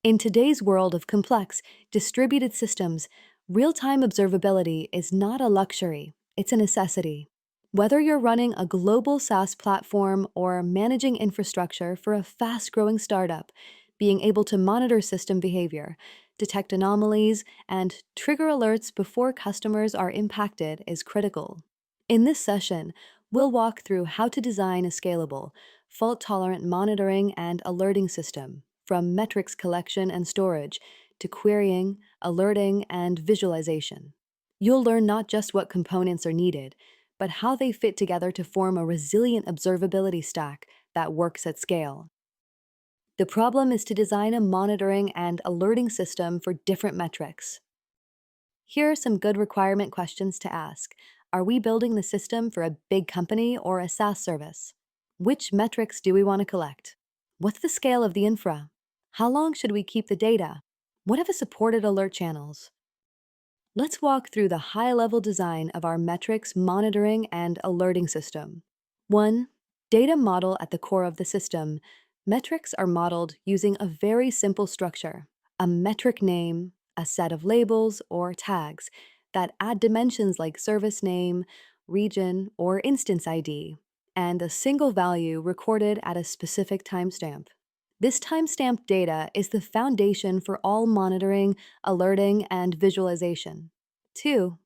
In today's world of complex, distributed systems, real-time observability is not a luxury, it's a necessity. Whether you're running a global SaaS platform or managing infrastructure for a fast-growing startup, being able to monitor system behavior, detect anomalies, and trigger alerts before customers are impacted is critical. In this session, we'll walk through how to design a scalable, fault-tolerant monitoring and alerting system, from metrics collection and storage to querying, alerting, and visualization. You'll learn not just what components are needed, but how they fit together to form a resilient observability stack that works at scale. The problem is to design a monitoring and alerting system for different metrics. Here are some good requirement questions to ask. Are we building the system for a big company or a SaaS service? Which metrics do we want to collect? What's the scale of the infra? How long should we keep the data? What are the supported alert channels? Let's walk through the high-level design of our metrics monitoring and alerting system. 1. Data model at the core of the system. Metrics are modeled using a very simple structure: a metric name, a set of labels or tags that add dimensions like service name, region, or instance ID, and a single value recorded at a specific timestamp. This timestamped data is the foundation for all monitoring, alerting, and visualization. 2.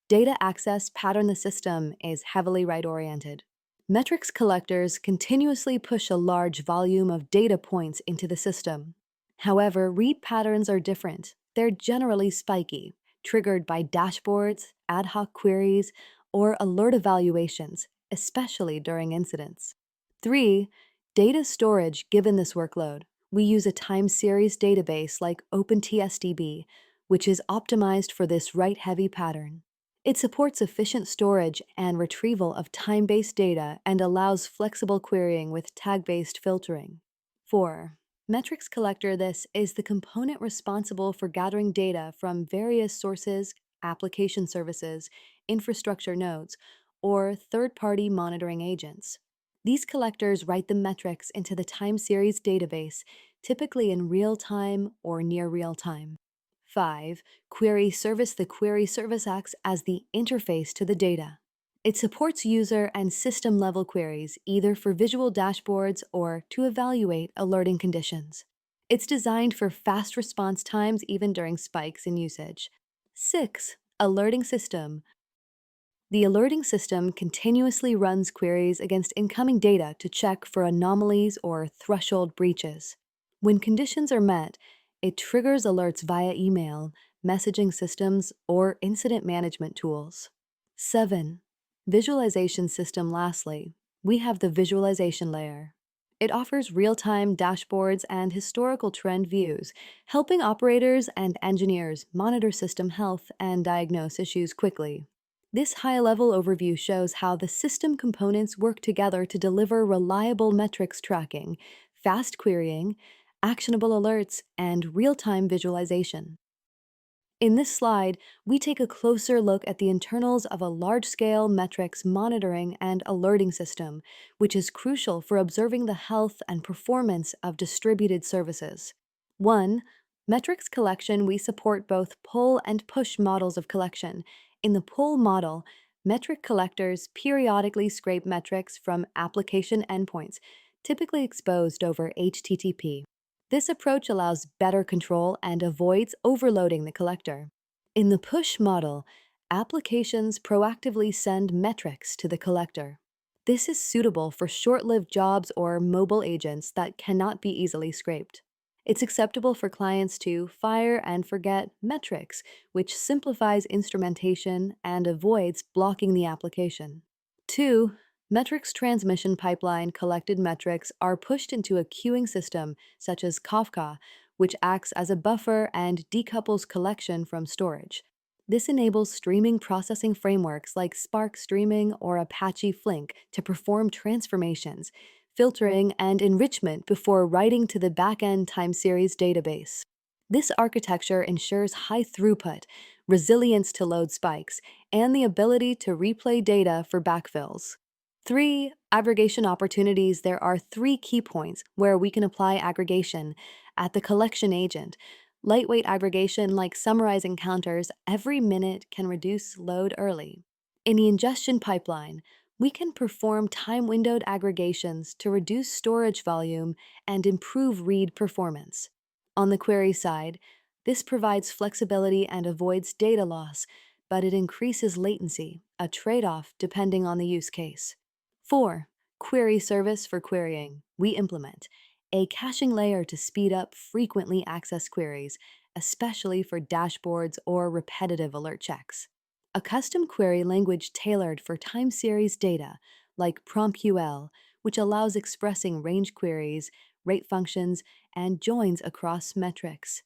Data access pattern. The system is heavily write-oriented. Metrics collectors continuously push a large volume of data points into the system. However, read patterns are different. They're generally spiky, triggered by dashboards, ad hoc queries, or alert evaluations, especially during incidents. 3. Data storage. Given this workload, we use a time series database like OpenTSDB, which is optimized for this write-heavy pattern. It supports efficient storage and retrieval of time-based data and allows flexible querying with tag-based filtering. 4. Metrics collector. This is the component responsible for gathering data from various sources, application services, infrastructure nodes, or third-party monitoring agents. These collectors write the metrics into the time series database, typically in real time or near real time. 5. Query service. The query service acts as the interface to the data. It supports user and system-level queries, either for visual dashboards or to evaluate alerting conditions. It's designed for fast response times even during spikes in usage. 6. Alerting system. The alerting system continuously runs queries against incoming data to check for anomalies or threshold breaches. When conditions are met, it triggers alerts via email, messaging systems, or incident management tools. 7. Visualization system. Lastly, we have the visualization layer. It offers real-time dashboards and historical trend views, helping operators and engineers monitor system health and diagnose issues quickly. This high-level overview shows how the system components work together to deliver reliable metrics tracking, fast querying, actionable alerts, and real-time visualization. In this slide, we take a closer look at the internals of a large-scale metrics monitoring and alerting system, which is crucial for observing the health and performance of distributed services. 1. Metrics collection. We support both pull and push models of collection. In the pull model, metric collectors periodically scrape metrics from application endpoints, typically exposed over HTTP. This approach allows better control and avoids overloading the collector. In the push model, applications proactively send metrics to the collector. This is suitable for short-lived jobs or mobile agents that cannot be easily scraped. It's acceptable for clients to fire and forget metrics, which simplifies instrumentation and avoids blocking the application. 2. Metrics transmission pipeline. Collected metrics are pushed into a queuing system, such as Kafka, which acts as a buffer and decouples collection from storage. This enables streaming processing frameworks like Spark Streaming or Apache Flink to perform transformations, filtering, and enrichment before writing to the backend time series database. This architecture ensures high throughput, resilience to load spikes, and the ability to replay data for backfills. 3. Aggregation opportunities. There are 3 key points where we can apply aggregation: At the collection agent, lightweight aggregation like summarizing counters every minute can reduce load early. In the ingestion pipeline, we can perform time windowed aggregations to reduce storage volume and improve read performance. On the query side, this provides flexibility and avoids data loss, but it increases latency, a trade off depending on the use case. 4. Query service for querying. We implement a caching layer to speed up frequently accessed queries, especially for dashboards or repetitive alert checks. A custom query language tailored for time series data, like PromptQL, which allows expressing range queries, rate functions, and joins across metrics.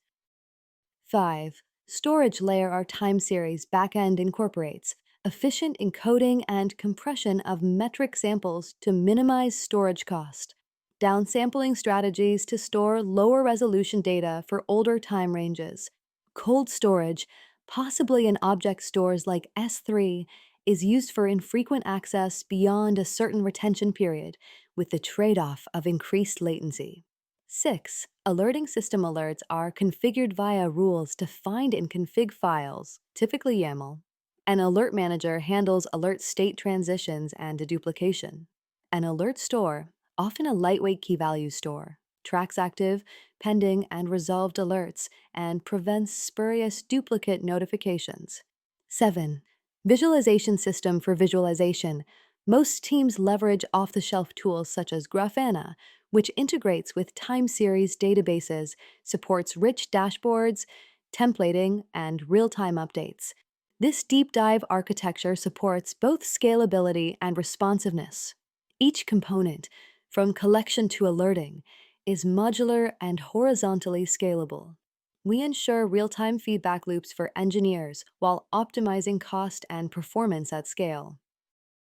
5. Storage layer or time series backend incorporates efficient encoding and compression of metric samples to minimize storage cost. Downsampling strategies to store lower resolution data for older time ranges. Cold storage, possibly in object stores like S3, is used for infrequent access beyond a certain retention period, with the trade off of increased latency. 6. Alerting system alerts are configured via rules defined in config files, typically YAML. An alert manager handles alert state transitions and deduplication. An alert store, often a lightweight key value store, tracks active, pending, and resolved alerts and prevents spurious duplicate notifications. 7. Visualization system for visualization. Most teams leverage off the shelf tools such as Grafana, which integrates with time series databases, supports rich dashboards, templating, and real time updates. This deep dive architecture supports both scalability and responsiveness. Each component, from collection to alerting, is modular and horizontally scalable. We ensure real time feedback loops for engineers while optimizing cost and performance at scale.